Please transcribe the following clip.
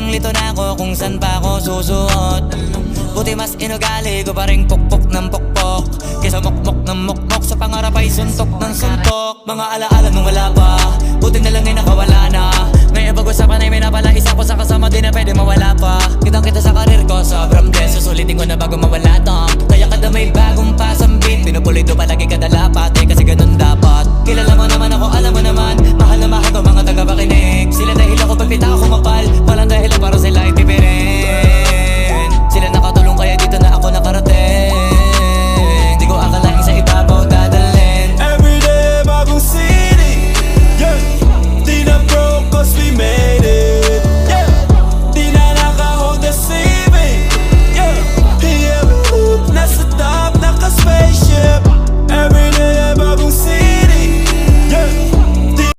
Litong lito na ako kung san pa ako susuot. Buti mas inugali ko pa rin pukpok ng pukpok kesa mokmok ng mokmok, sa pangarap ay suntok ng suntok. Mga alaala nung wala pa, buti na lang ay nakawala na. Ngayon pag-usapan ay may napala isa ko sa kasama, di na pwede mawala pa. Kitang kita sa karir ko, sobrang bless. Susulitin ko na bago mawala to, kaya kada may bagong pasang beat, pinupulido palagi kada